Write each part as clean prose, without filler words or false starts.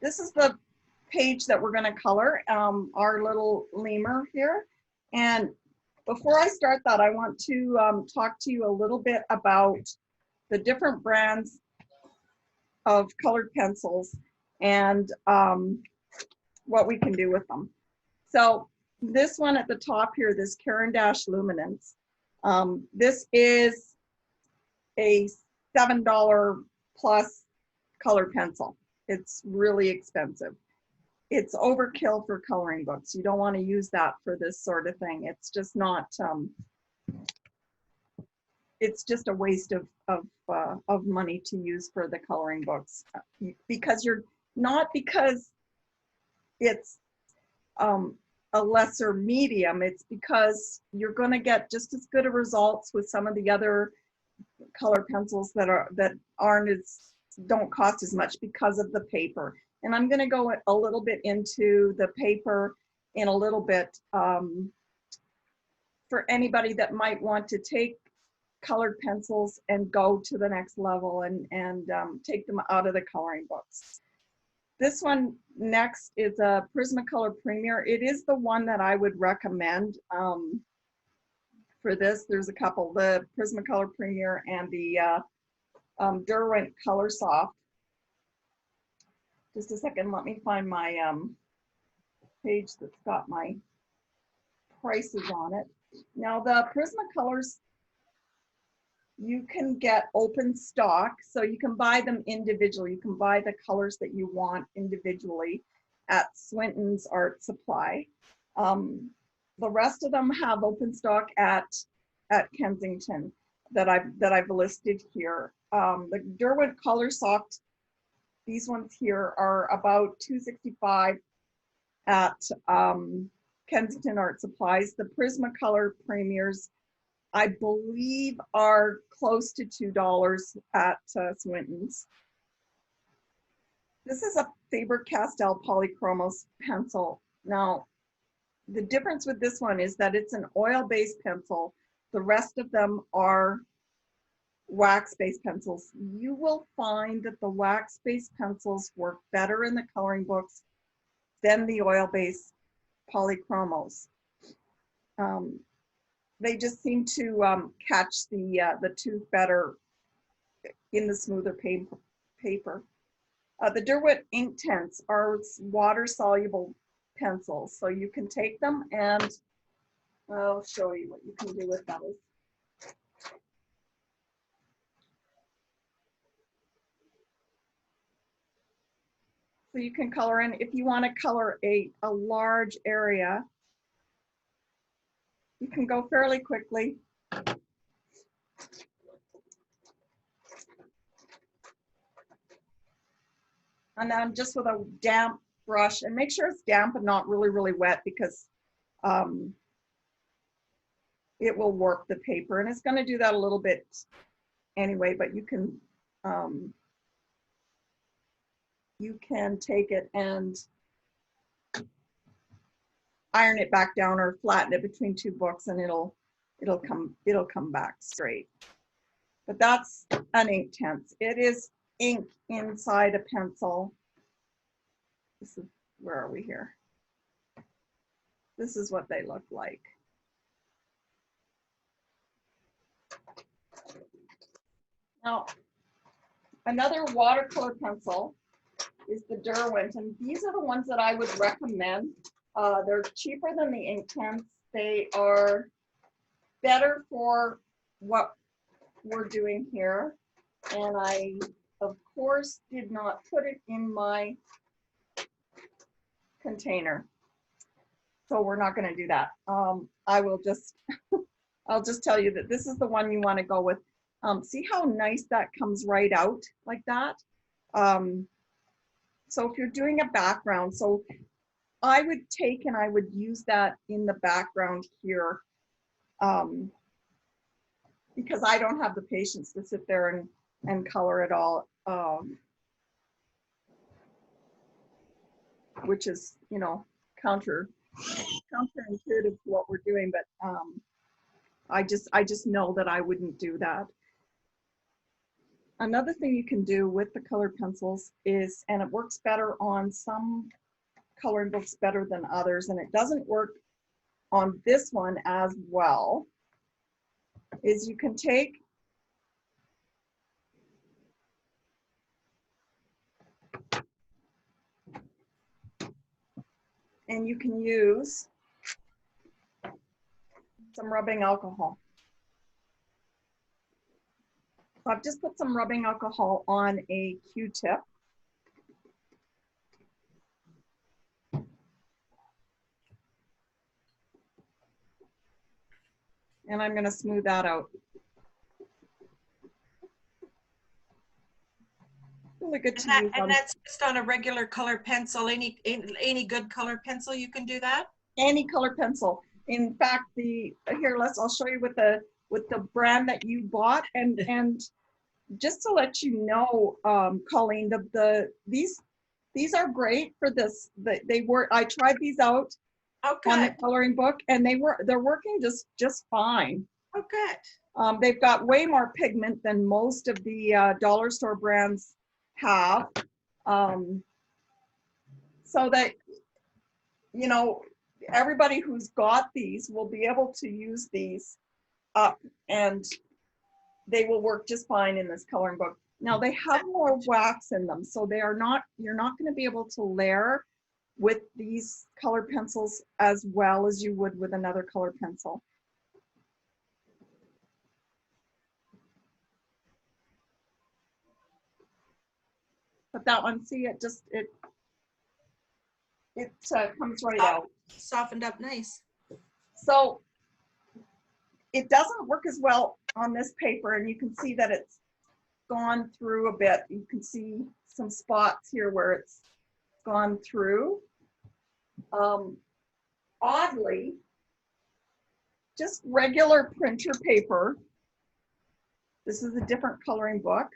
this is the page that we're going to color, our little lemur here. And before I start that, I want to talk to you a little bit about the different brands of colored pencils and what we can do with them. So this one at the top here, this Caran d'Ache Luminance, this is a $7 plus colored pencil. It's really expensive. It's overkill for coloring books. You don't want to use that for this sort of thing. It's just not, it's just a waste of money to use for the coloring books, because you're not, because it's a lesser medium, it's because you're going to get just as good of results with some of the other color pencils that don't cost as much because of the paper. And I'm going to go a little bit into the paper in a little bit, for anybody that might want to take colored pencils and go to the next level and take them out of the coloring books. This one next is a Prismacolor Premier. It is the one that I would recommend for this. There's a couple, the Prismacolor Premier and the Derwent Color Soft. Just a second, let me find my page that's got my prices on it. Now the Prismacolors, you can get open stock, so you can buy them individually. You can buy the colors that you want individually at Swinton's Art Supply. The rest of them have open stock at Kensington that I've listed here. The Derwent Color Soft, these ones here are about $2.65 at Kensington Art Supplies. The Prismacolor Premiers, I believe, are close to $2 at Swinton's. This is a Faber Castell Polychromos pencil. Now, the difference with this one is that it's an oil-based pencil. The rest of them are wax-based pencils. You will find that the wax-based pencils work better in the coloring books than the oil-based Polychromos. They just seem to catch the tooth better in the smoother paper. The Derwent ink tints are water-soluble pencils, so you can take them, and I'll show you what you can do with those. So you can color in, if you want to color a large area, you can go fairly quickly. And then just with a damp brush, and make sure it's damp and not really, really wet, because it will warp the paper, and it's going to do that a little bit anyway, but you can take it and iron it back down or flatten it between two books, and it'll come back straight. But that's an ink tint. It is ink inside a pencil. This is, where are we here? This is what they look like. Now, another watercolor pencil is the Derwent, and these are the ones that I would recommend. They're cheaper than the ink tints. They are better for what we're doing here. And I, of course, did not put it in my container. So we're not going to do that. I will just, I'll just tell you that this is the one you want to go with. See how nice that comes right out like that? So if you're doing a background, so I would take and I would use that in the background here, because I don't have the patience to sit there and color it all, which is, you know, counterintuitive to what we're doing, but I just know that I wouldn't do that. another thing you can do with the colored pencils is, and it works better on some coloring books better than others, and it doesn't work on this one as well, is you can take and you can use some rubbing alcohol. So I've just put some rubbing alcohol on a Q-tip. And I'm going to smooth that out. Really good to use. And that's just on a regular color pencil. Any good color pencil you can do that? Any color pencil. In fact, I'll show you with the brand that you bought, and just to let you know, Colleen, these are great for this. I tried these out on the coloring book, and they're working just fine. Oh, good. They've got way more pigment than most of the dollar store brands have, so that, you know, everybody who's got these will be able to use these up, and they will work just fine in this coloring book. Now they have more wax in them, so you're not going to be able to layer with these colored pencils as well as you would with another colored pencil. But that one, see, it comes right out. Softened up nice. So it doesn't work as well on this paper, and you can see that it's gone through a bit. You can see some spots here where it's gone through. Oddly, just regular printer paper. This is a different coloring book,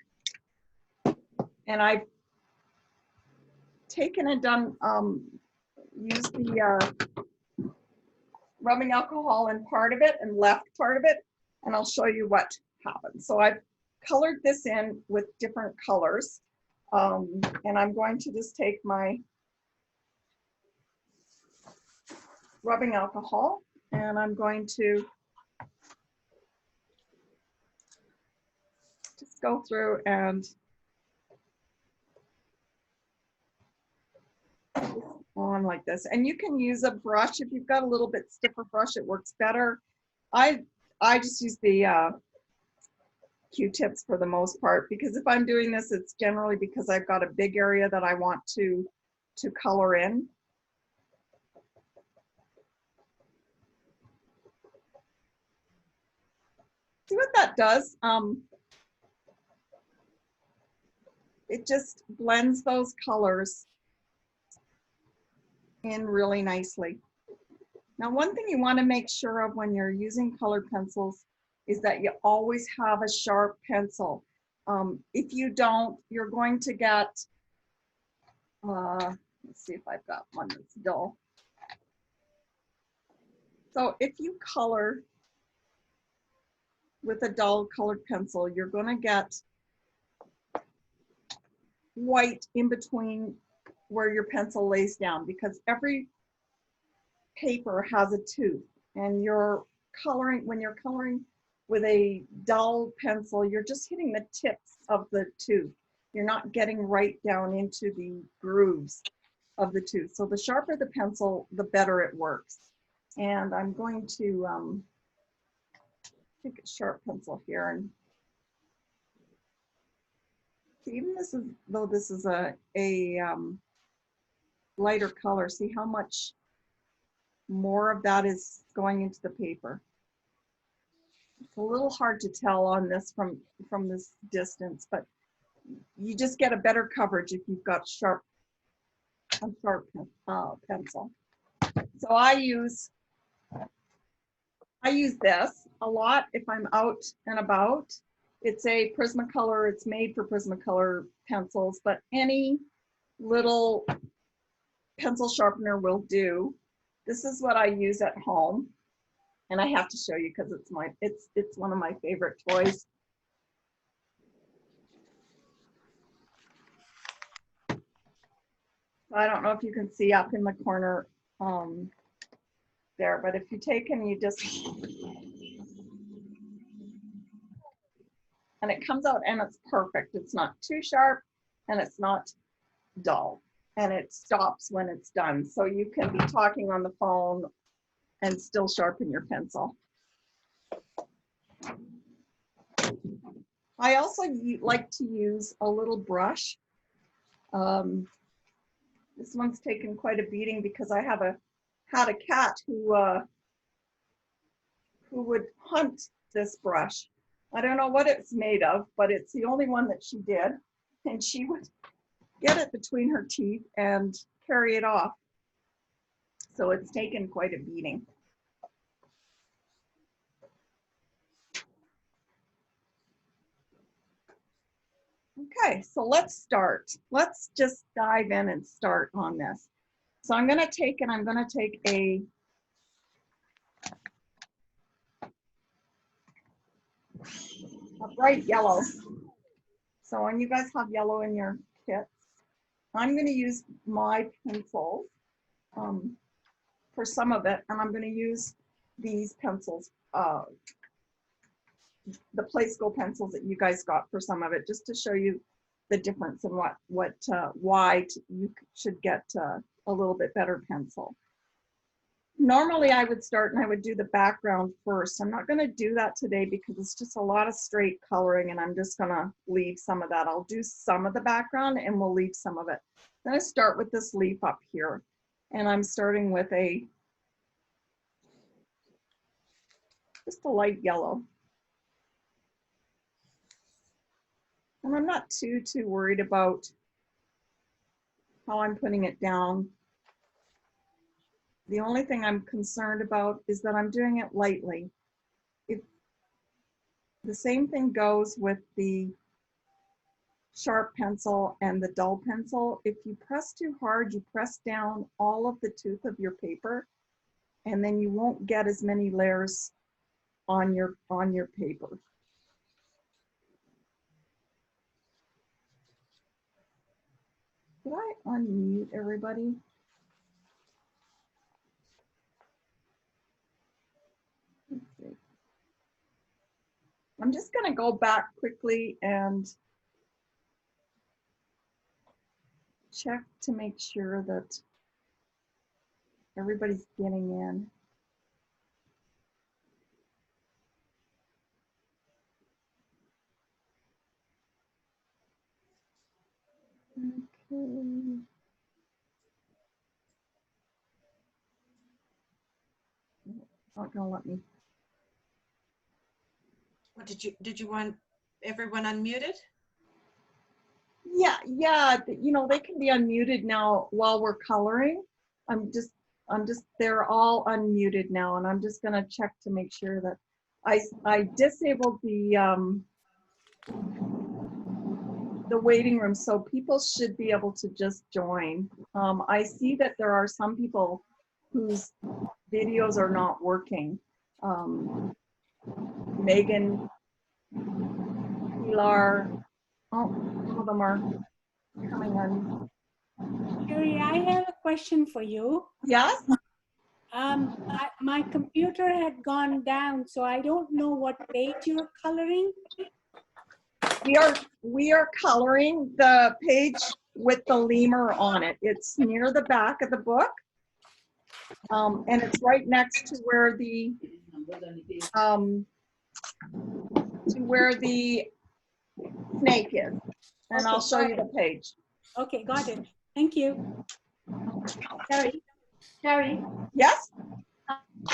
and I've taken and done used the rubbing alcohol in part of it and left part of it, and I'll show you what happened. So I've colored this in with different colors, and I'm going to just take my rubbing alcohol, and I'm going to just go through and on like this. And you can use a brush. If you've got a little bit stiffer brush, it works better. I just use the Q-tips for the most part, because if I'm doing this, it's generally because I've got a big area that I want to color in. See what that does? It just blends those colors in really nicely. Now, one thing you want to make sure of when you're using colored pencils is that you always have a sharp pencil. If you don't, you're going to get, let's see if I've got one that's dull. So if you color with a dull colored pencil, you're going to get white in between where your pencil lays down, because every paper has a tooth, and when you're coloring with a dull pencil, you're just hitting the tips of the tooth. You're not getting right down into the grooves of the tooth. So the sharper the pencil, the better it works. And I'm going to take a sharp pencil here, and see, even though this is a lighter color, see how much more of that is going into the paper. It's a little hard to tell on this from this distance, but you just get a better coverage if you've got a sharp pencil. So I use this a lot if I'm out and about. It's a Prismacolor. It's made for Prismacolor pencils, but any little pencil sharpener will do. This is what I use at home, and I have to show you because it's one of my favorite toys. I don't know if you can see up in the corner there, but if you take and you just, and it comes out and it's perfect. It's not too sharp and it's not dull, and it stops when it's done. So you can be talking on the phone and still sharpen your pencil. I also like to use a little brush. This one's taken quite a beating because I had a cat who would hunt this brush. I don't know what it's made of, but it's the only one that she did. And she would get it between her teeth and carry it off. So it's taken quite a beating. Okay, so let's start. Let's just dive in and start on this. So I'm going to take a bright yellow. So when you guys have yellow in your kits, I'm going to use my pencils for some of it, and I'm going to use these pencils, the Play School pencils that you guys got for some of it, just to show you the difference and why you should get a little bit better pencil. Normally I would start and I would do the background first. I'm not going to do that today because it's just a lot of straight coloring, and I'm just going to leave some of that. I'll do some of the background and we'll leave some of it. Then I start with this leaf up here, and I'm starting with just a light yellow. And I'm not too worried about how I'm putting it down. The only thing I'm concerned about is that I'm doing it lightly. If the same thing goes with the sharp pencil and the dull pencil, if you press too hard, you press down all of the tooth of your paper, and then you won't get as many layers on your paper. Did I unmute everybody? Let's see. I'm just going to go back quickly and check to make sure that everybody's getting in. Okay. Not gonna let me. What did you want everyone unmuted? Yeah, you know, they can be unmuted now while we're coloring. They're all unmuted now, and I'm just gonna check to make sure that I disabled the waiting room, so people should be able to just join. I see that there are some people whose videos are not working. Megan, Pilar, some of them are coming on. Sherry, I have a question for you. Yes? My computer had gone down, so I don't know what page you're coloring. We are coloring the page with the lemur on it. It's near the back of the book. And it's right next to where the snake is. And Okay, I'll show you the page. Okay, got it. Thank you. Terry, Yes?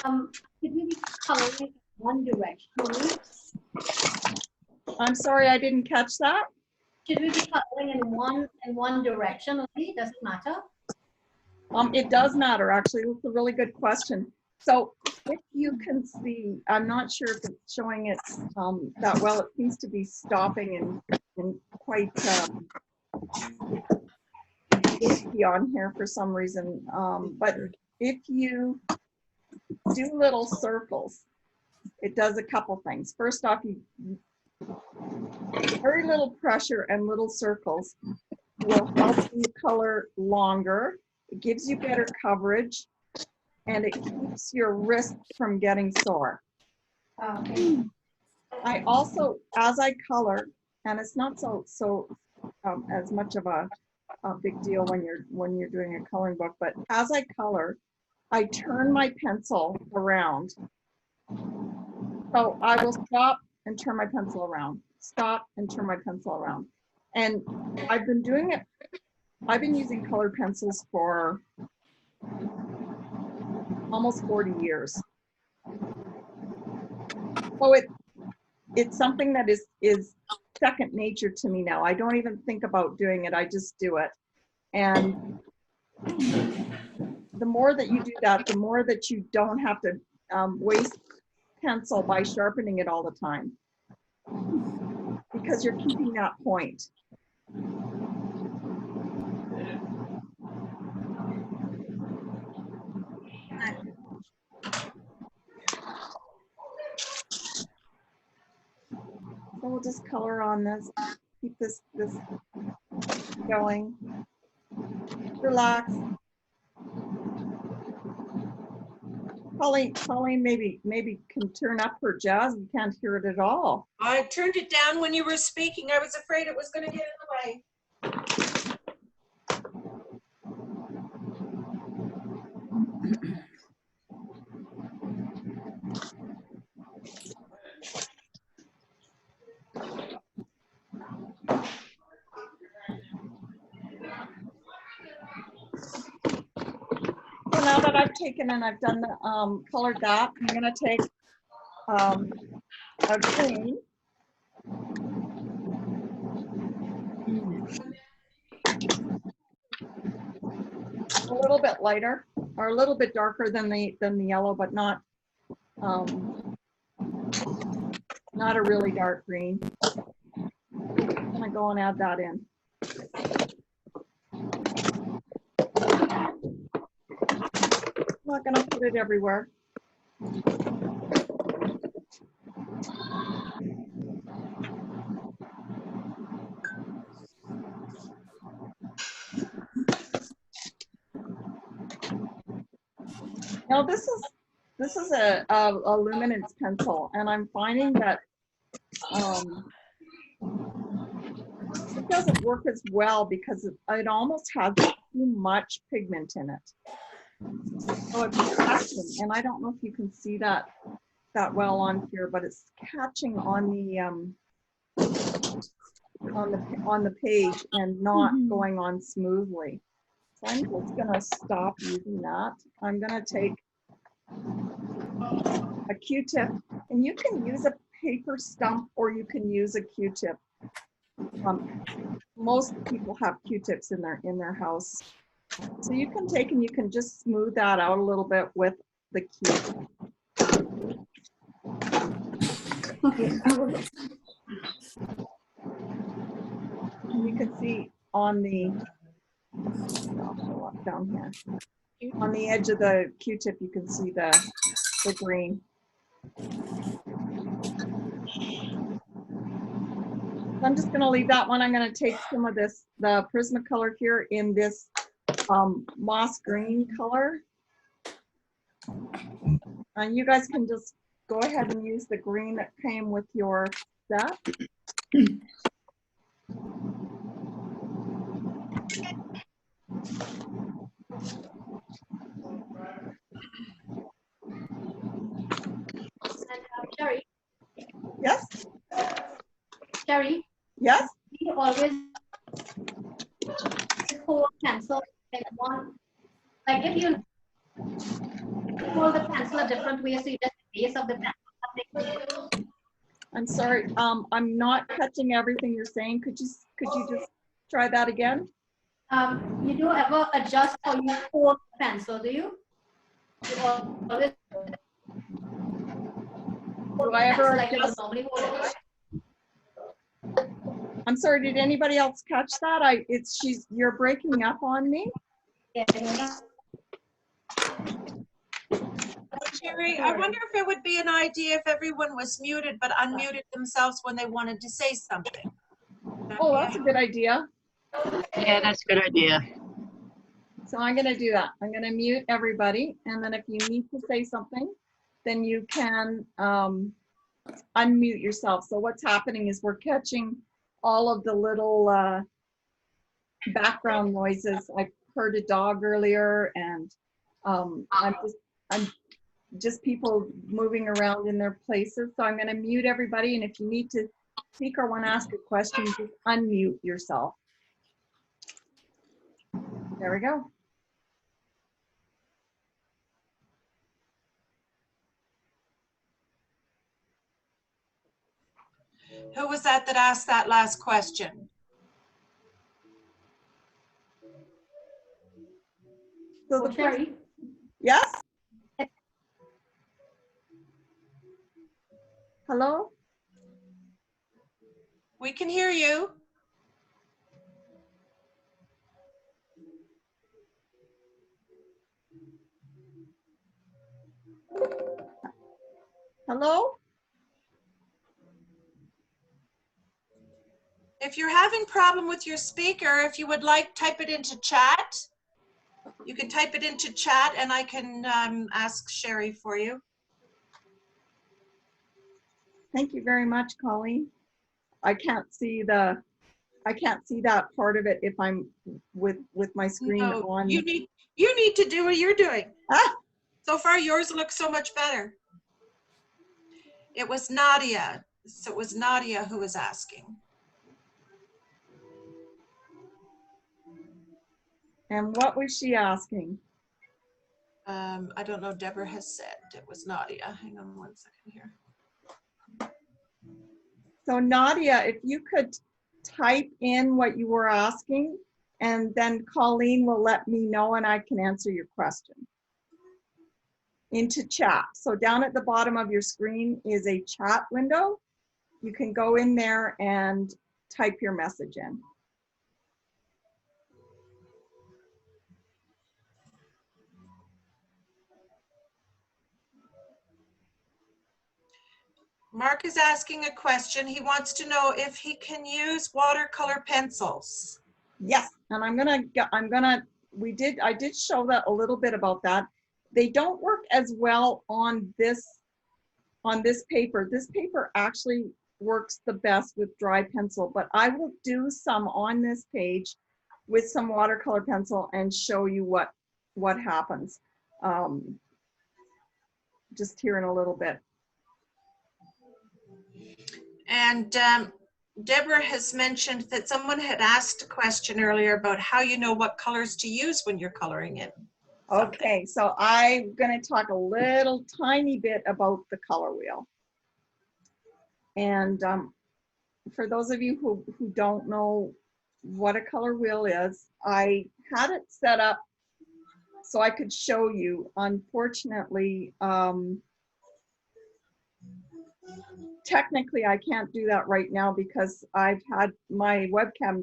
could we be coloring one direction only? I'm sorry, I didn't catch that. Should we be coloring in one direction only? Does it matter? It does matter, actually. That's a really good question. So if you can see, I'm not sure if it's showing it that well. It seems to be stopping and quite icky on here for some reason. But if you do little circles, it does a couple things. First off, you very little pressure and little circles will help you color longer. It gives you better coverage, and it keeps your wrist from getting sore. Okay. I also, as I color, and it's not as much of a big deal when you're doing a coloring book, but as I color, I turn my pencil around. So I will stop and turn my pencil around, stop and turn my pencil around. And I've been doing it, I've been using colored pencils for almost 40 years. So it's something that is second nature to me now. I don't even think about doing it, I just do it. And the more that you do that, the more that you don't have to waste pencil by sharpening it all the time, because you're keeping that point. So we'll just color on this, keep this going. Relax. Pauline maybe can turn up her jazz. You can't hear it at all. I turned it down when you were speaking. I was afraid it was going to get in the way. So now that I've taken and I've done the colored that, I'm gonna take a green. A little bit lighter or a little bit darker than the yellow, but not a really dark green. I'm gonna go and add that in. I'm not gonna put it everywhere. Now this is a luminance pencil, and I'm finding that it doesn't work as well because it almost has too much pigment in it. So it's catching, and I don't know if you can see that well on here, but it's catching on the page and not going on smoothly. So I'm just gonna stop using that. I'm gonna take a Q-tip, and you can use a paper stump or you can use a Q-tip. Most people have Q-tips in their house. So you can take and you can just smooth that out a little bit with the Q-tip. Okay. And you can see on the, I'll show up down here. On the edge of the Q-tip, you can see the green. I'm just gonna leave that one. I'm gonna take some of this, the Prismacolor here in this moss green color. And you guys can just go ahead and use the green that came with your set. Sherry, Yes, Sherry, yes. we always hold pencil in one, like if you hold the pencil a different way, so you just the base of the pencil. I'm sorry, I'm not catching everything you're saying. Could you just try that again? You don't ever adjust how you hold the pencil, do you? You always Do I ever like you adjust? normally hold it. I'm sorry, did anybody else catch that? You're breaking up on me. Yeah. Sherry, I wonder if it would be an idea if everyone was muted but unmuted themselves when they wanted to say something. Oh, that's a good idea. Yeah, that's a good idea. So I'm going to do that. I'm going to mute everybody. And then if you need to say something, then you can unmute yourself. So what's happening is we're catching all of the little background noises. I heard a dog earlier, and I'm just people moving around in their places. So I'm going to mute everybody. And if you need to speak or want to ask a question, just unmute yourself. There we go. Who was that asked that last question? So Oh, the Sherry, yes. Hello. We can hear you. Hello. If you're having problem with your speaker, if you would like, type it into chat. You can type it into chat and I can ask Sherry for you. Thank you very much, Colleen. I can't see that part of it if I'm with my screen No, on. you need to do what you're doing. Ah, So far, yours looks so much better. It was Nadia. So it was Nadia who was asking. and what was she asking? I don't know, Deborah has said it was Nadia. Hang on one second here. So Nadia, if you could type in what you were asking, and then Colleen will let me know and I can answer your question into chat. So down at the bottom of your screen is a chat window. You can go in there and type your message in. Mark is asking a question. He wants to know if he can use watercolor pencils. Yes, and I did show that a little bit about that. They don't work as well on this paper. This paper actually works the best with dry pencil, but I will do some on this page with some watercolor pencil and show you what happens just here in a little bit. And Deborah has mentioned that someone had asked a question earlier about how you know what colors to use when you're coloring in. Okay, so I'm going to talk a little tiny bit about the color wheel. And for those of you who don't know what a color wheel is, I had it set up so I could show you. Unfortunately, technically I can't do that right now because I've had my webcam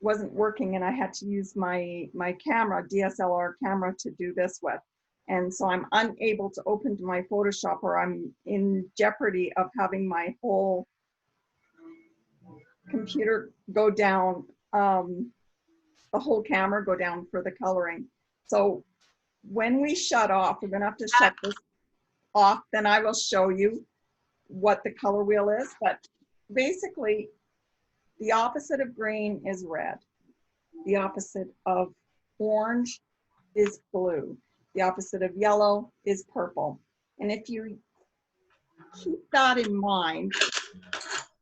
wasn't working and I had to use my camera, DSLR camera, to do this with. And so I'm unable to open to my Photoshop, or I'm in jeopardy of having my whole computer go down, the whole camera go down for the coloring. So when we shut off, we're gonna have to shut this off, then I will show you what the color wheel is. But basically, the opposite of green is red. The opposite of orange is blue. The opposite of yellow is purple. And if you keep that in mind,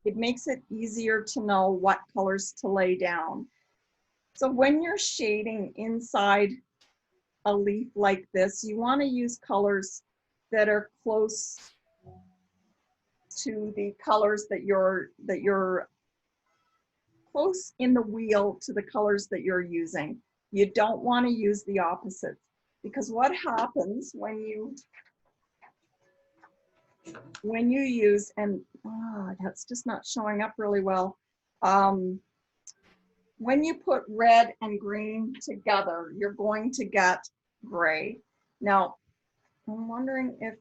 it makes it easier to know what colors to lay down. So when you're shading inside a leaf like this, you want to use colors that are close to the colors that you're close in the wheel to the colors that you're using. You don't want to use the opposites, because what happens when you use, and that's just not showing up really well. When you put red and green together, you're going to get gray. Now, I'm wondering if,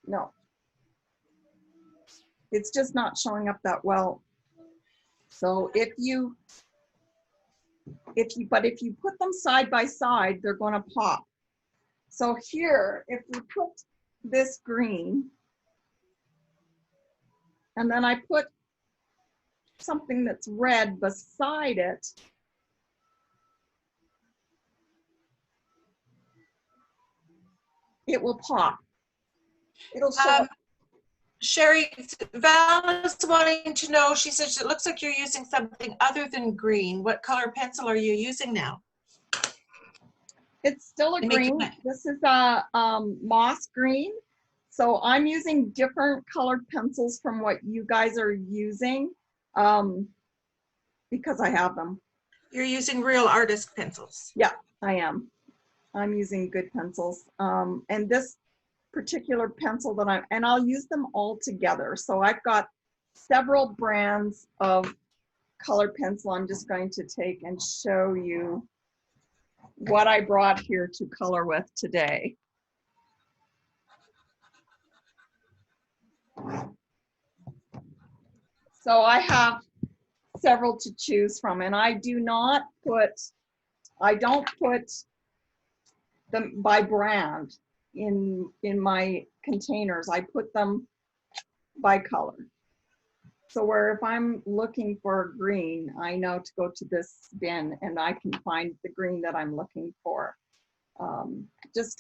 no, it's just not showing up that well So if you put them side by side, they're going to pop. So here, if we put this green, and then I put something that's red beside it, it will pop. It'll show. Sherry, Val is wanting to know, she says it looks like you're using something other than green. What color pencil are you using now? It's still a green. This is a moss green. So I'm using different colored pencils from what you guys are using because I have them. You're using real artist pencils. Yeah, I am. I'm using good pencils. And this particular pencil that I'll use them all together. So I've got several brands of colored pencil. I'm just going to take and show you what I brought here to color with today. So I have several to choose from, and I don't put them by brand in my containers. I put them by color. So where if I'm looking for green, I know to go to this bin and I can find the green that I'm looking for. It's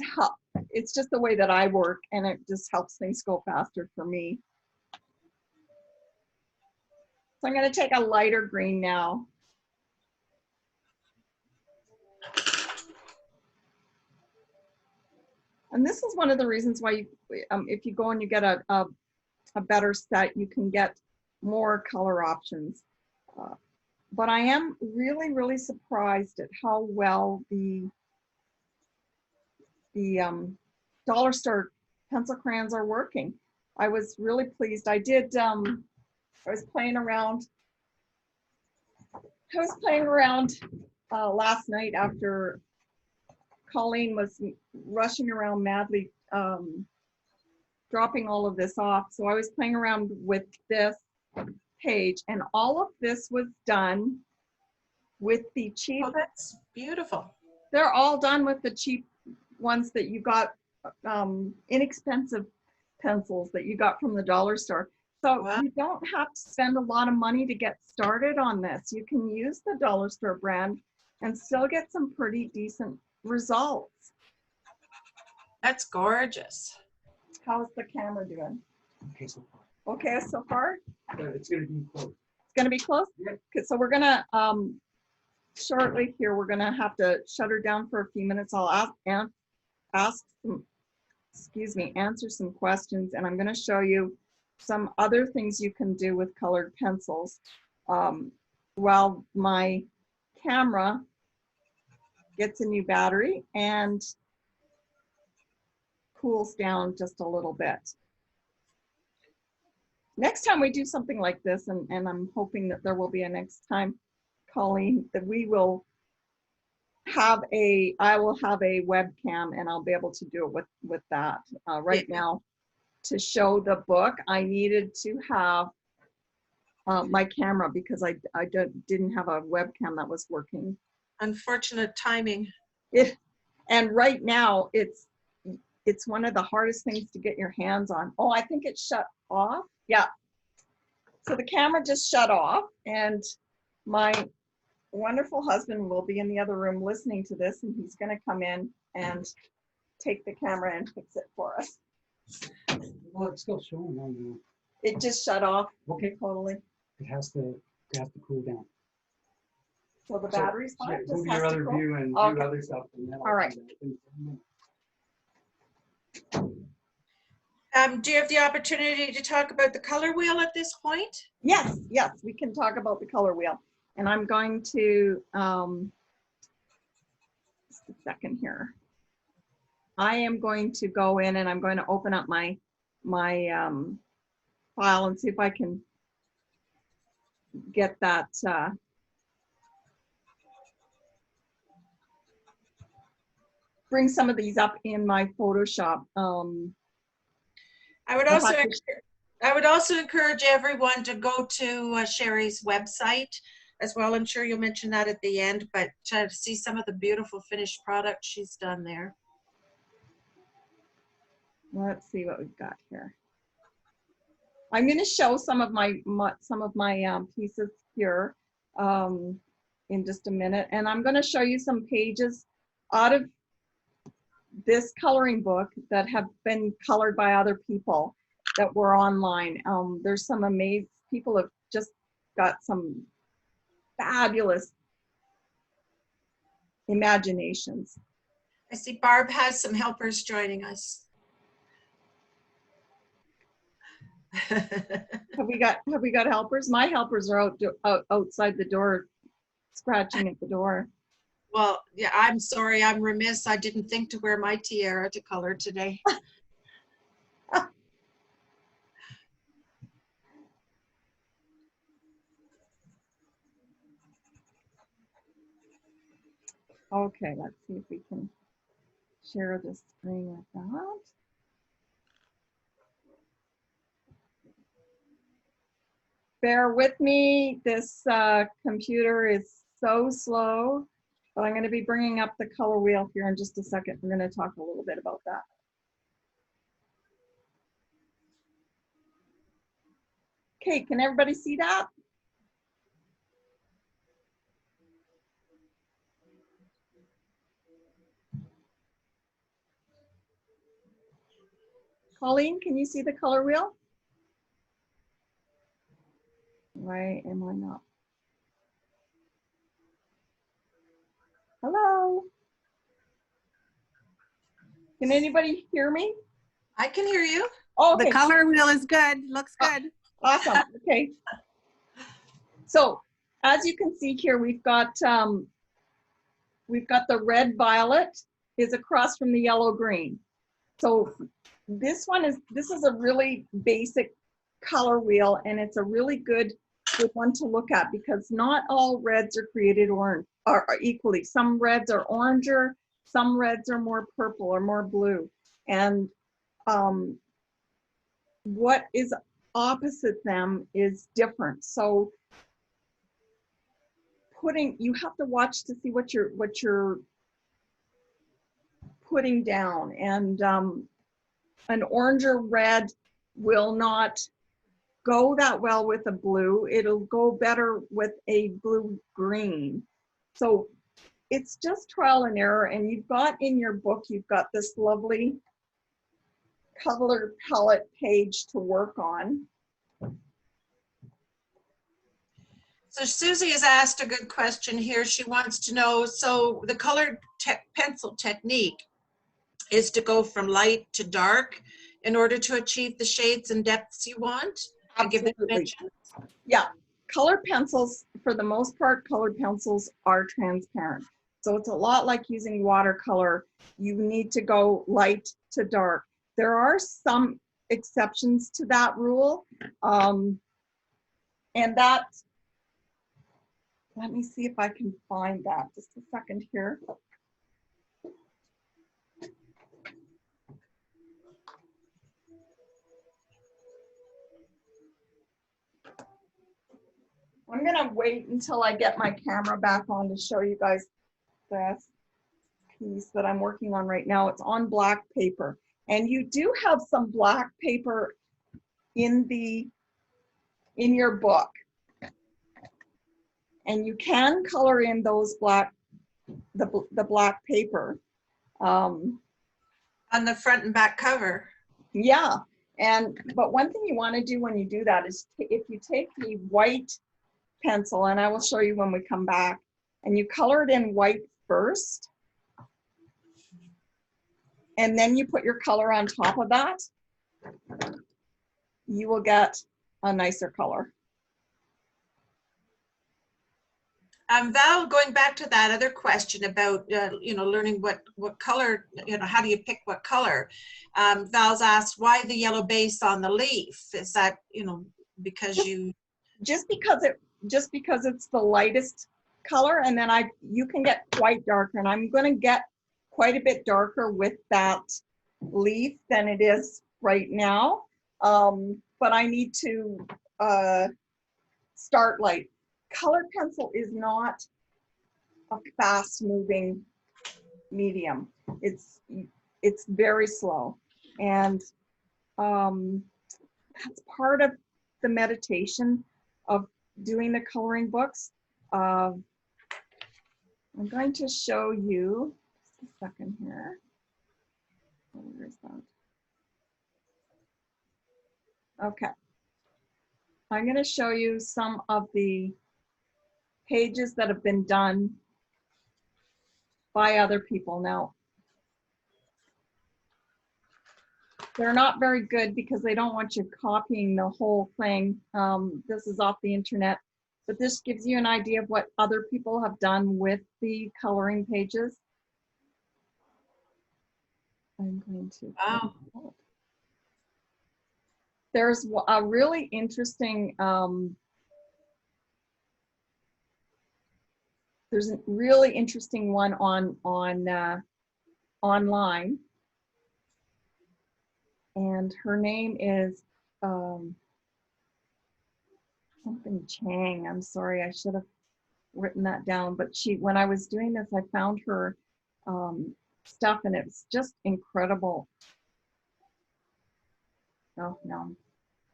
just the way that I work, and it just helps things go faster for me. So I'm going to take a lighter green now. And this is one of the reasons why if you go and you get a better set, you can get more color options. But I am really, really surprised at how well the dollar store pencil crayons are working. I was really pleased. I was playing around. Last night after Colleen was rushing around madly, dropping all of this off. So I was playing around with this page, and all of this was done with the cheap. Oh, that's beautiful. They're all done with the cheap ones that you got, inexpensive pencils that you got from the dollar store. So wow. You don't have to spend a lot of money to get started on this. You can use the dollar store brand and still get some pretty decent results. That's gorgeous. How's the camera doing? Okay, so far. Okay, so far? It's going to be close. It's going to be close? Yeah. Okay, so we're going to, shortly here, we're going to have to shut her down for a few minutes. I'll answer some questions, and I'm going to show you some other things you can do with colored pencils while my camera gets a new battery and cools down just a little bit. Next time we do something like this, and I'm hoping that there will be a next time, Colleen, that I will have a webcam and I'll be able to do it with that. Right now, to show the book, I needed to have my camera because I didn't have a webcam that was working. Unfortunate timing. And right now, it's one of the hardest things to get your hands on. Oh, I think it shut off. Yeah. So the camera just shut off, and my wonderful husband will be in the other room listening to this, and he's going to come in and take the camera and fix it for us. Well, it's still showing on now. It just shut off. Okay. Totally. It has to cool down. So the battery's fine. Yeah, move your other view and do other stuff. And then all right. Do you have the opportunity to talk about the color wheel at this point? Yes, we can talk about the color wheel. And I'm going to, just a second here. I am going to go in and I'm going to open up my file and see if I can get that. Bring some of these up in my Photoshop. I would also I would also encourage everyone to go to Sherry's website as well. I'm sure you'll mention that at the end, but to see some of the beautiful finished products she's done there. Let's see what we've got here. I'm going to show some of my pieces here in just a minute, and I'm going to show you some pages out of this coloring book that have been colored by other people that were online. There's some amazing people have just got some fabulous imaginations. I see Barb has some helpers joining us. Have we got helpers? My helpers are outside the door, scratching at the door. Well, yeah, I'm sorry, I'm remiss. I didn't think to wear my tiara to color today. Okay, let's see if we can share the screen with that. Bear with me, this computer is so slow, but I'm going to be bringing up the color wheel here in just a second. We're going to talk a little bit about that. Okay, can everybody see that? Colleen, can you see the color wheel? Why am I not? Hello? Can anybody hear me? I can hear you. Oh, okay. The color wheel is good, looks good. Awesome, okay. So as you can see here, we've got the red violet is across from the yellow green. So this is a really basic color wheel, and it's a really good one to look at because not all reds are created orange are equally. Some reds are oranger, some reds are more purple or more blue. And what is opposite them is different. So you have to watch to see what you're putting down. And an orange or red will not go that well with a blue. It'll go better with a blue green. So it's just trial and error. And you've got in your book, you've got this lovely color palette page to work on. So Susie has asked a good question here. She wants to know, so the colored pencil technique is to go from light to dark in order to achieve the shades and depths you want? And give the dimensions? Yeah, colored pencils, for the most part, colored pencils are transparent. So it's a lot like using watercolor. You need to go light to dark. There are some exceptions to that rule. And that, let me see if I can find that. Just a second here. I'm gonna wait until I get my camera back on to show you guys this piece that I'm working on right now. It's on black paper. And you do have some black paper in your book. And you can color in those the black paper. On the front and back cover. Yeah, but one thing you want to do when you do that is if you take the white pencil, and I will show you when we come back, and you color it in white first, and then you put your color on top of that, you will get a nicer color. Val, going back to that other question about, learning what color, how do you pick what color? Val's asked, why the yellow base on the leaf? Is that, because Just because it's the lightest color, and then you can get quite darker, and I'm going to get quite a bit darker with that leaf than it is right now. but I need to start light. Colored pencil is not a fast moving medium. It's very slow, and that's part of the meditation of doing the coloring books. I'm going to show you just a second here. Where is that? Okay. I'm going to show you some of the pages that have been done by other people. Now, they're not very good because they don't want you copying the whole thing. This is off the internet, but this gives you an idea of what other people have done with the coloring pages. I'm going to. Wow. There's a really interesting, there's a really interesting one on online, and her name is something Chang. I'm sorry, I should have written that down, but when I was doing this, I found her stuff, and it's just incredible. Oh, now I'm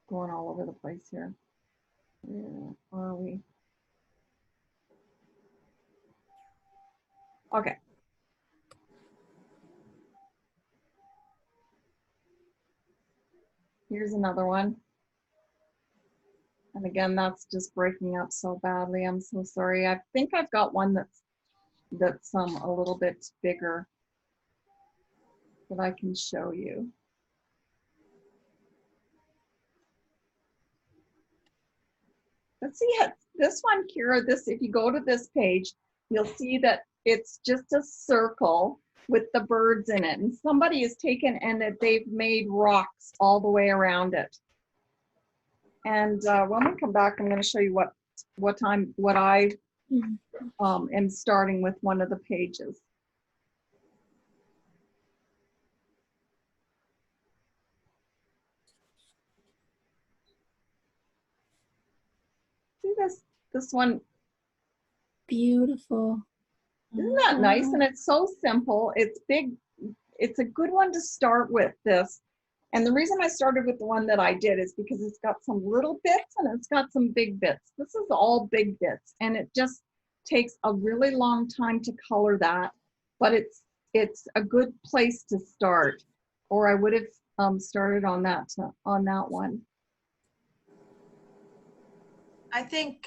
going all over the place here. Where are we? Okay. Here's another one. And again, that's just breaking up so badly. I'm so sorry. I think I've got one that's a little bit bigger that I can show you. Let's see, this one, Kira, if you go to this page, you'll see that it's just a circle with the birds in it. And somebody has taken and they've made rocks all the way around it. And when we come back, I'm going to show you what I am starting with one of the pages. See this one? Beautiful. Isn't that nice? And it's so simple. It's big. It's a good one to start with, this. And the reason I started with the one that I did is because it's got some little bits and it's got some big bits. This is all big bits, and it just takes a really long time to color that, but it's a good place to start, or I would have started on that one. I think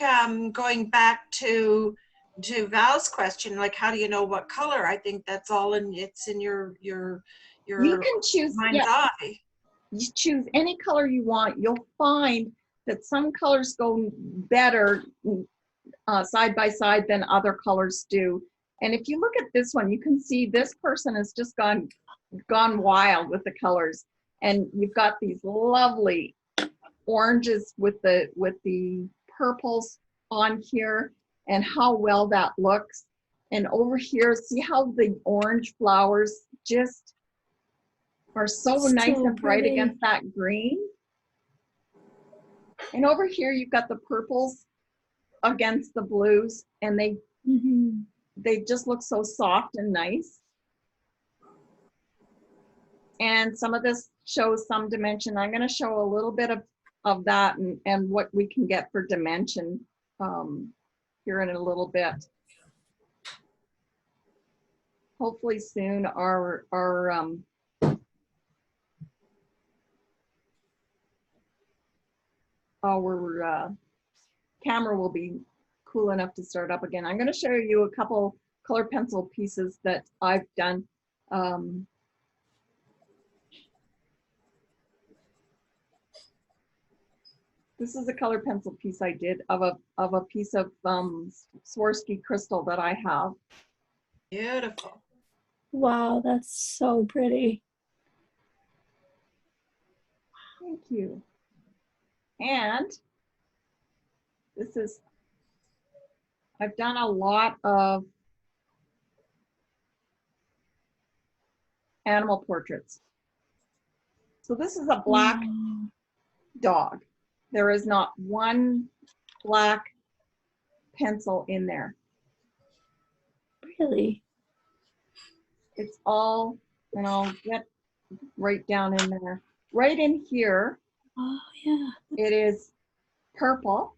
going back to Val's question, like how do you know what color? I think that's all it's in your You can choose, mind's eye. You choose any color you want. You'll find that some colors go better side by side than other colors do. And if you look at this one, you can see this person has just gone wild with the colors. And you've got these lovely oranges with the purples on here, and how well that looks. And over here, see how the orange flowers just are so nice and bright pretty against that green. And over here, you've got the purples against the blues, and they just look so soft and nice. And some of this shows some dimension. I'm going to show a little bit of that and what we can get for dimension here in a little bit. Hopefully soon our camera will be cool enough to start up again. I'm going to show you a couple color pencil pieces that I've done. This is a color pencil piece I did of a piece of Swarovski crystal that I have. Beautiful. Wow, that's so pretty. Thank you. And this is, I've done a lot of animal portraits. So this is a black dog. There is not one black pencil in there. Really? It's all, and I'll get right down in there. Right in here, Oh, yeah. it is purple.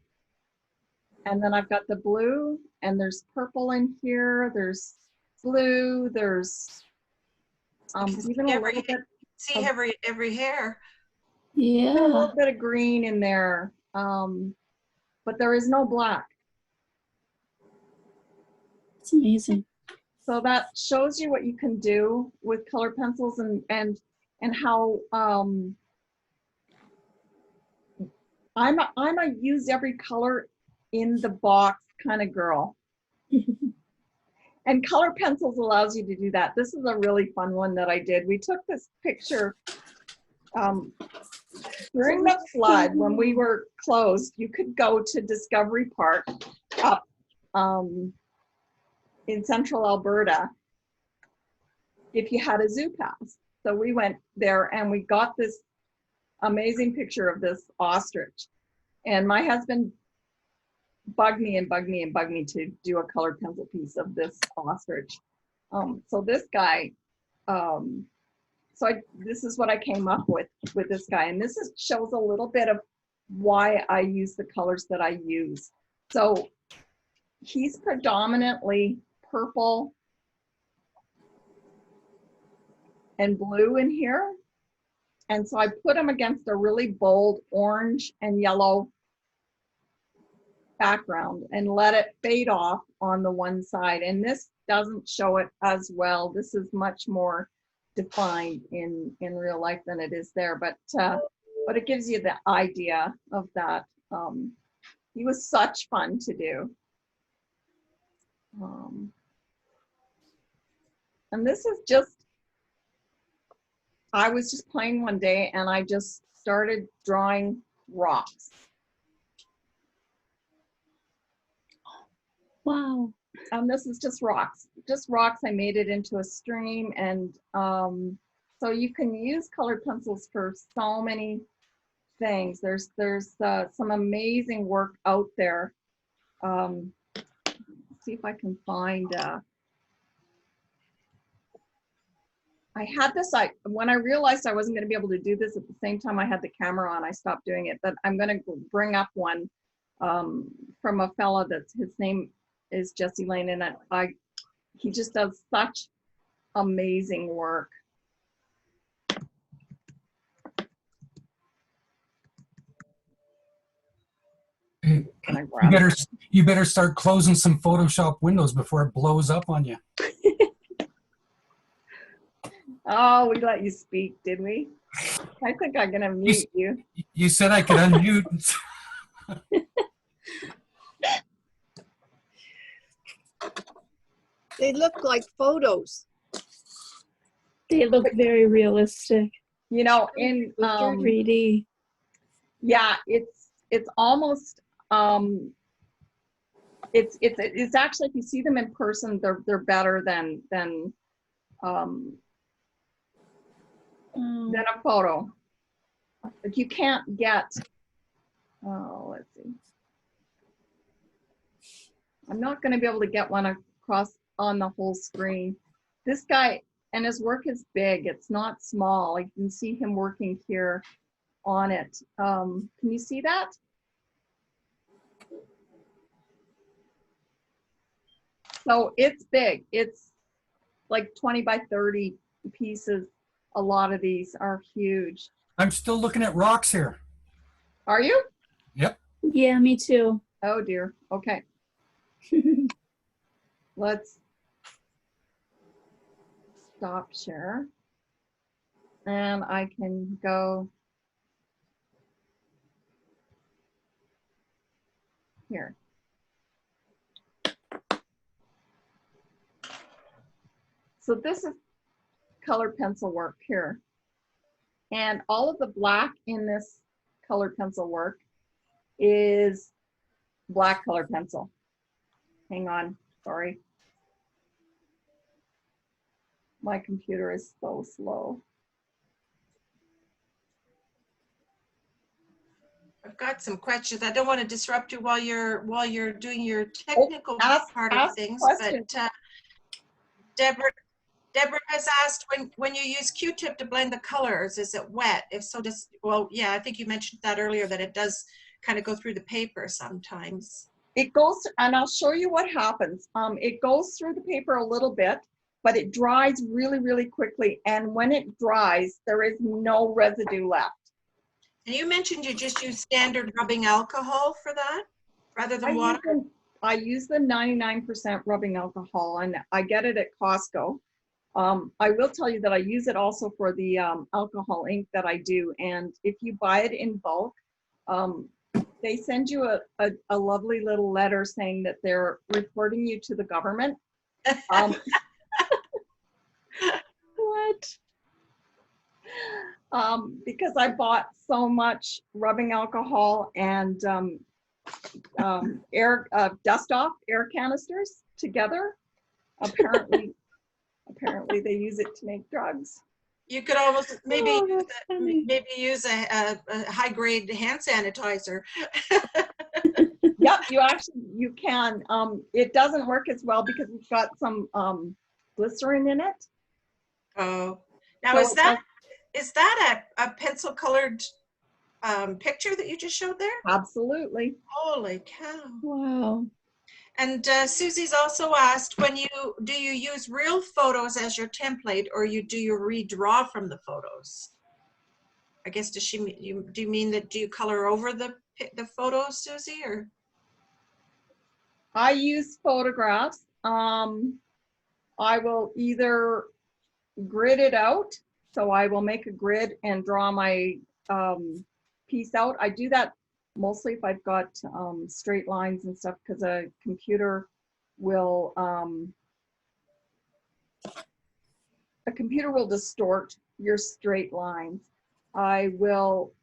And then I've got the blue, and there's purple in here. There's blue. There's even a little bit, See every hair. a Yeah. little bit of green in there. But there is no black. It's amazing. So that shows you what you can do with color pencils and how I'm a use every color in the box kind of girl. And color pencils allows you to do that. This is a really fun one that I did. We took this picture during the flood when we were closed. You could go to Discovery Park up in central Alberta if you had a zoo pass. So we went there and we got this amazing picture of this ostrich. And my husband bugged me and bugged me and bugged me to do a colored pencil piece of this ostrich. So this guy, this is what I came up with this guy. And this shows a little bit of why I use the colors that I use. So he's predominantly purple and blue in here. And so I put him against a really bold orange and yellow background and let it fade off on the one side. And this doesn't show it as well. This is much more defined in real life than it is there, but it gives you the idea of that. He was such fun to do. And this is just, I was just playing one day and I just started drawing rocks. Wow. This is just rocks. I made it into a stream, and so you can use colored pencils for so many things. There's some amazing work out there. See if I can find. I had this. When I realized I wasn't going to be able to do this at the same time I had the camera on, I stopped doing it. But I'm going to bring up one from a fella his name is Jesse Lane, and he just does such amazing work. Hey, you better start closing some Photoshop windows before it blows up on you. Oh, we let you speak, did we? I think I'm gonna mute you. You said I could unmute. They look like photos. They look very realistic. You know, in 3D. yeah, it's almost it's actually, if you see them in person, they're better than a photo. Like you can't get, oh, let's see. I'm not going to be able to get one across on the whole screen. This guy, and his work is big. It's not small. You can see him working here on it. Can you see that? So it's big. It's like 20 by 30 pieces. A lot of these are huge. I'm still looking at rocks here. Are you? Yep. Yeah, me too. Oh dear. Okay. Let's stop share. And I can go here. So this is color pencil work here. And all of the black in this colored pencil work is black color pencil. Hang on, sorry. My computer is so slow. I've got some questions. I don't want to disrupt you while you're doing your technical part of things, questions. but Deborah has asked, when you use Q-tip to blend the colors, is it wet? If so, well, yeah, I think you mentioned that earlier, that it does kind of go through the paper sometimes. It goes, and I'll show you what happens. It goes through the paper a little bit, but it dries really, really quickly. And when it dries, there is no residue left. And you mentioned you just use standard rubbing alcohol for that rather than water? I use the 99% rubbing alcohol, and I get it at Costco. I will tell you that I use it also for the alcohol ink that I do. And if you buy it in bulk, they send you a lovely little letter saying that they're reporting you to the government. What? Because I bought so much rubbing alcohol and dust off air canisters together. Apparently they use it to make drugs. You could almost maybe That's use a high grade hand sanitizer. Yep, you can. It doesn't work as well because it's got some glycerin in it. Oh, now So is that a pencil colored picture that you just showed there? Absolutely. Holy cow. Wow. And Susie's also asked, do you use real photos as your template, or do you redraw from the photos? I guess do you mean that do you color over the photos, Susie, or? I use photographs. I will either grid it out, so I will make a grid and draw my piece out. I do that mostly if I've got straight lines and stuff, because a computer will distort your straight lines. I will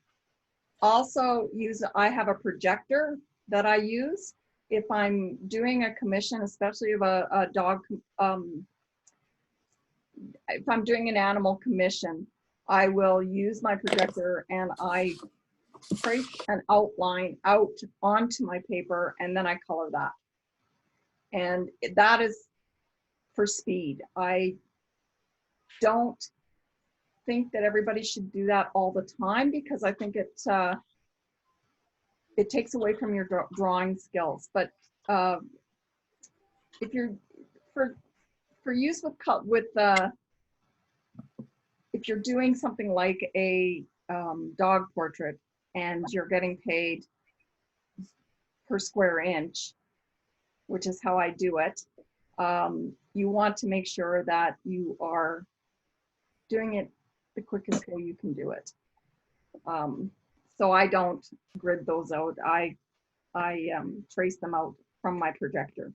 also I have a projector that I use if I'm doing a commission, especially of a dog, if I'm doing an animal commission, I will use my projector and I trace an outline out onto my paper, and then I color that. And that is for speed. I don't think that everybody should do that all the time, because I think it takes away from your drawing skills. But if you're for use with if you're doing something like a dog portrait and you're getting paid per square inch, which is how I do it, you want to make sure that you are doing it the quickest way you can do it. So I don't grid those out. I trace them out from my projector.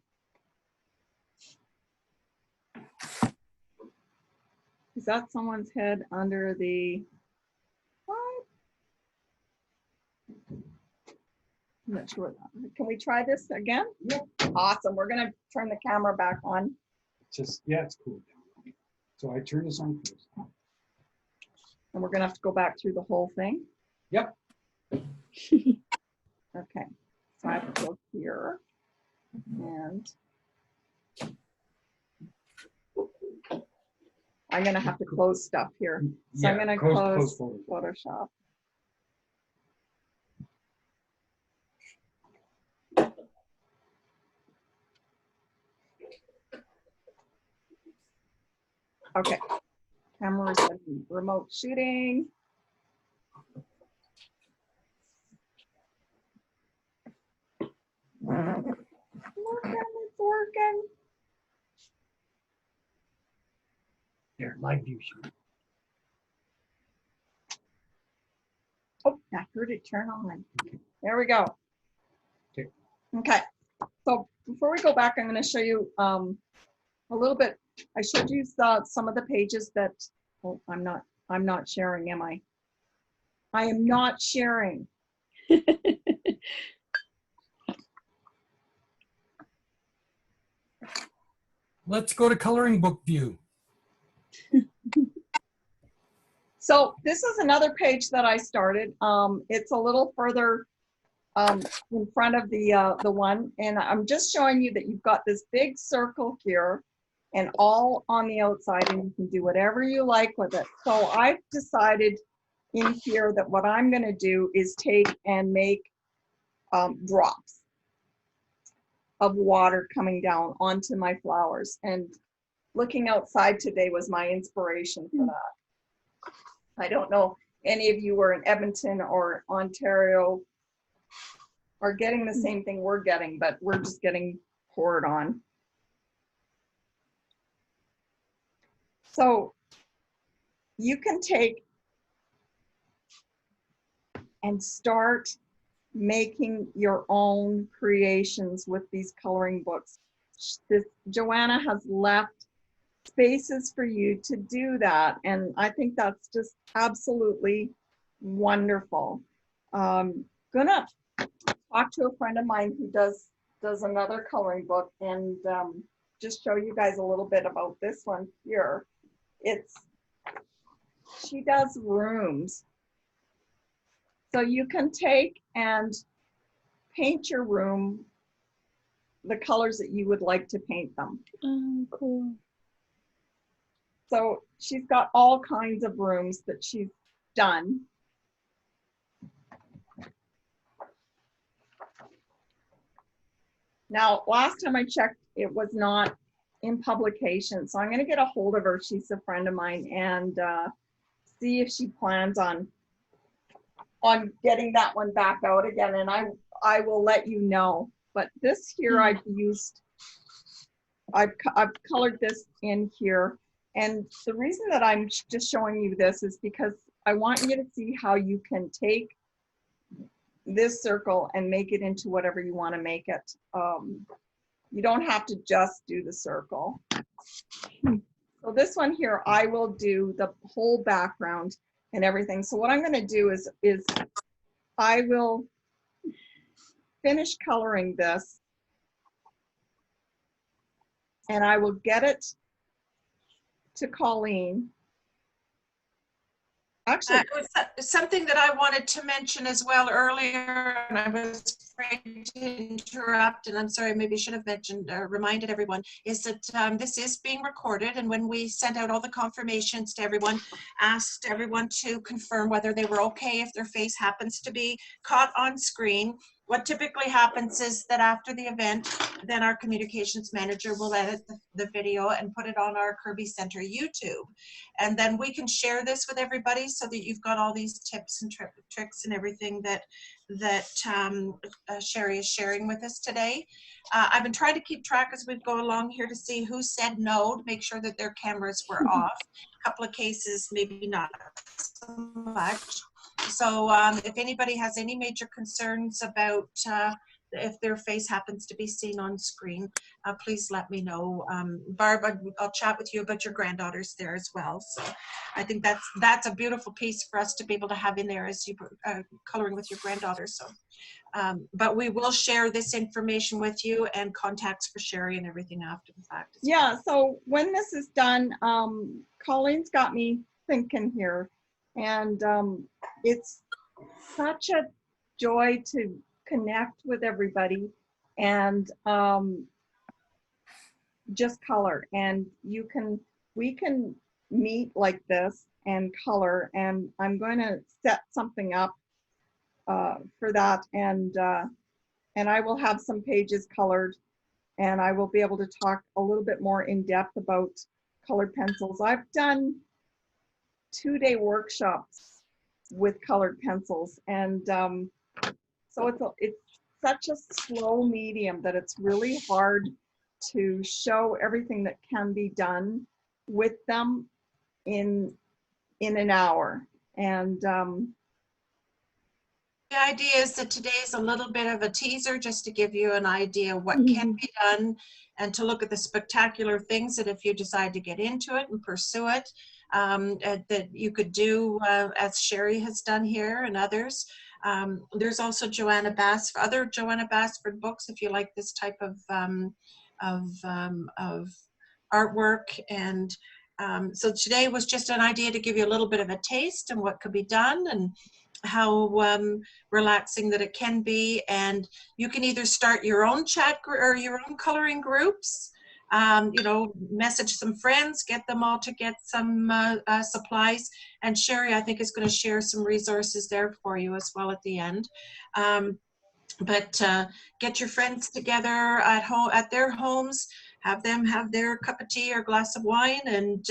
Is that someone's head under the, what? I'm not sure. Can we try this again? Yep. Awesome. We're gonna turn the camera back on. Just, yeah, it's cool. So I turn this on first. And we're gonna have to go back through the whole thing. Yep. Okay. So I have to go here and I'm gonna have to close stuff here. So Yeah, I'm gonna close close Photoshop. Okay, camera setting, remote shooting. It's working. There, live view shoot. Oh, I heard it turn on. There we go. Okay. Okay, so before we go back, I'm going to show you a little bit. I showed you some of the pages that, oh, I'm not sharing, am I? I am not sharing. Let's go to coloring book view. So this is another page that I started. It's a little further in front of the one, and I'm just showing you that you've got this big circle here and all on the outside, and you can do whatever you like with it. So I've decided in here that what I'm going to do is take and make drops of water coming down onto my flowers, and looking outside today was my inspiration for that. I don't know if any of you are in Edmonton or Ontario are getting the same thing we're getting, but we're just getting poured on. So you can take and start making your own creations with these coloring books. Joanna has left spaces for you to do that, and I think that's just absolutely wonderful. Gonna talk to a friend of mine who does another coloring book, and just show you guys a little bit about this one here. She does rooms. So you can take and paint your room the colors that you would like to paint them. Oh, cool. So she's got all kinds of rooms that she's done. Now, last time I checked, it was not in publication. So I'm going to get a hold of her. She's a friend of mine, and see if she plans on getting that one back out again. And I will let you know. But this here I've colored this in here. And the reason that I'm just showing you this is because I want you to see how you can take this circle and make it into whatever you want to make it. You don't have to just do the circle. So this one here, I will do the whole background and everything. So what I'm going to do is I will finish coloring this, and I will get it to Colleen. Actually, something that I wanted to mention as well earlier, and I was afraid to interrupt, and I'm sorry, maybe I should have mentioned or reminded everyone, is that this is being recorded, and when we sent out all the confirmations to everyone, asked everyone to confirm whether they were okay if their face happens to be caught on screen. What typically happens is that after the event, then our communications manager will edit the video and put it on our Kirby Center YouTube. And then we can share this with everybody so that you've got all these tips and tricks and everything that Sherry is sharing with us today. I've been trying to keep track as we go along here to see who said no, to make sure that their cameras were off. A couple of cases, maybe not so much. So if anybody has any major concerns about if their face happens to be seen on screen, please let me know. Barb, I'll chat with you about your granddaughters there as well. So I think that's a beautiful piece for us to be able to have in there as you coloring with your granddaughters. So, but we will share this information with you and contacts for Sherry and everything after the fact. yeah, so when this is done, Colleen's got me thinking here, and it's such a joy to connect with everybody and just color. And we can meet like this and color, and I'm going to set something up for that, and I will have some pages colored, and I will be able to talk a little bit more in depth about colored pencils. I've done 2-day workshops with colored pencils, and so it's such a slow medium that it's really hard to show everything that can be done with them in an hour. And the idea is that today is a little bit of a teaser just to give you an idea of what can be done, and to look at the spectacular things that if you decide to get into it and pursue it, that you could do as Sherry has done here and others. There's also other Joanna Basford books if you like this type of artwork. And so today was just an idea to give you a little bit of a taste and what could be done. And relaxing that it can be. And you can either start your own chat or your own coloring groups. You know, message some friends, get them all to get some supplies. And Sherry, I think, is going to share some resources there for you as well at the end. But get your friends together at home, at their homes, have them have their cup of tea or glass of wine, and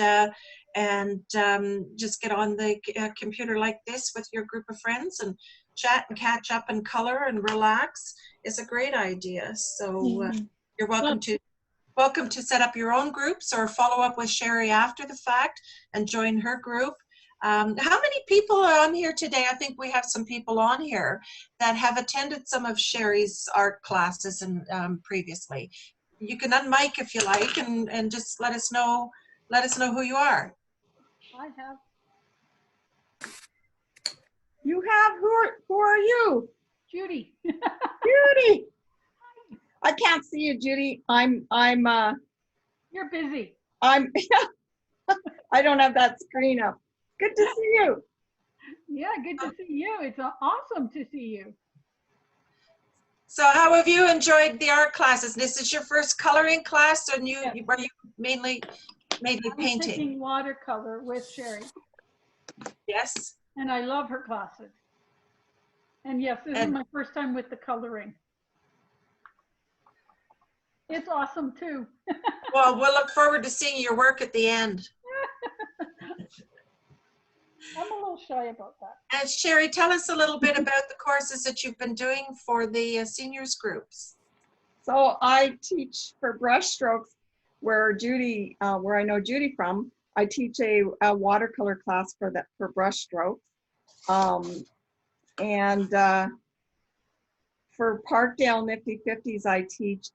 just get on the computer like this with your group of friends and chat and catch up and color and relax is a great idea. So you're welcome to set up your own groups or follow up with Sherry after the fact and join her group. How many people are on here today? I think we have some people on here that have attended some of Sherry's art classes and previously. You can unmic if you like and just let us know who you are. I have. You have, who are you? Judy. Judy. I can't see you, Judy. You're busy. I don't have that screen up. Good to see you. Yeah, good to see you. It's awesome to see you. So how have you enjoyed the art classes? This is your first coloring class, or were you mainly painting? Taking watercolor with Sherry. Yes. And I love her classes. And yes, this is my first time with the coloring. It's awesome too. Well, we'll look forward to seeing your work at the end. I'm a little shy about that. And Sherry, tell us a little bit about the courses that you've been doing for the seniors groups. So I teach for brush strokes where I know Judy from. I teach a watercolor class for brush strokes. For Parkdale Nifty 50s, I teach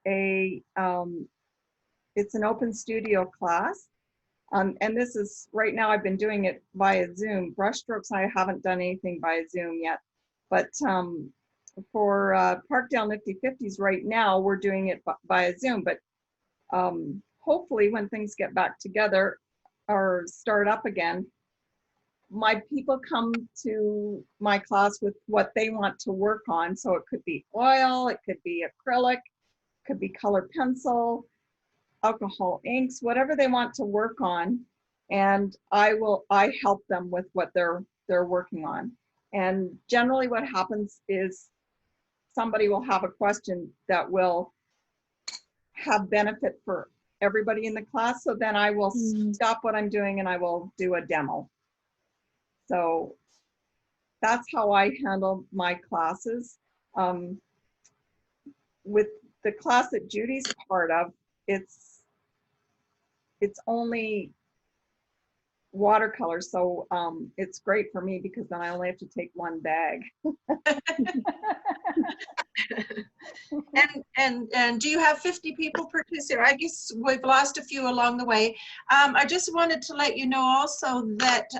it's an open studio class. And this is, right now I've been doing it via Zoom. Brushstrokes, I haven't done anything via Zoom yet. But for Parkdale Nifty 50s right now, we're doing it via Zoom. But hopefully when things get back together or start up again, my people come to my class with what they want to work on. So it could be oil, it could be acrylic, it could be color pencil, alcohol inks, whatever they want to work on, and I help them with what they're working on. And generally what happens is somebody will have a question that will have benefit for everybody in the class, so then I will stop what I'm doing and I will do a demo. So that's how I handle my classes. With the class that Judy's part of, it's only watercolor, so it's great for me because then I only have to take one bag. And do you have 50 people participate? I guess we've lost a few along the way. I just wanted to let you know also that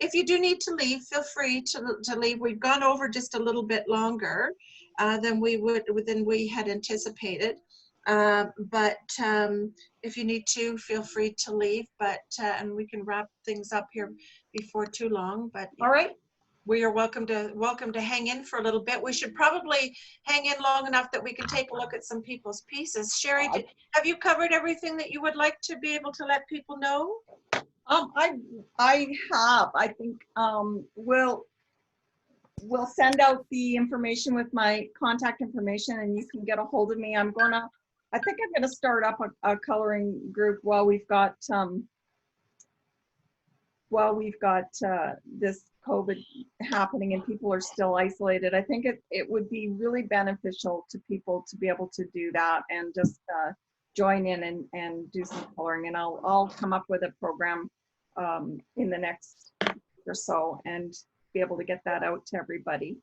if you do need to leave, feel free to leave. We've gone over just a little bit longer than we had anticipated. But if you need to, feel free to leave, and we can wrap things up here before too long. But all right, we are welcome to hang in for a little bit. We should probably hang in long enough that we can take a look at some people's pieces. Sherry, have you covered everything that you would like to be able to let people know? I have. I think we'll send out the information with my contact information, and you can get a hold of me. I think I'm gonna start up a coloring group while we've got this COVID happening and people are still isolated. I think it would be really beneficial to people to be able to do that and just join in and do some coloring. And I'll come up with a program in the next week or so and be able to get that out to everybody.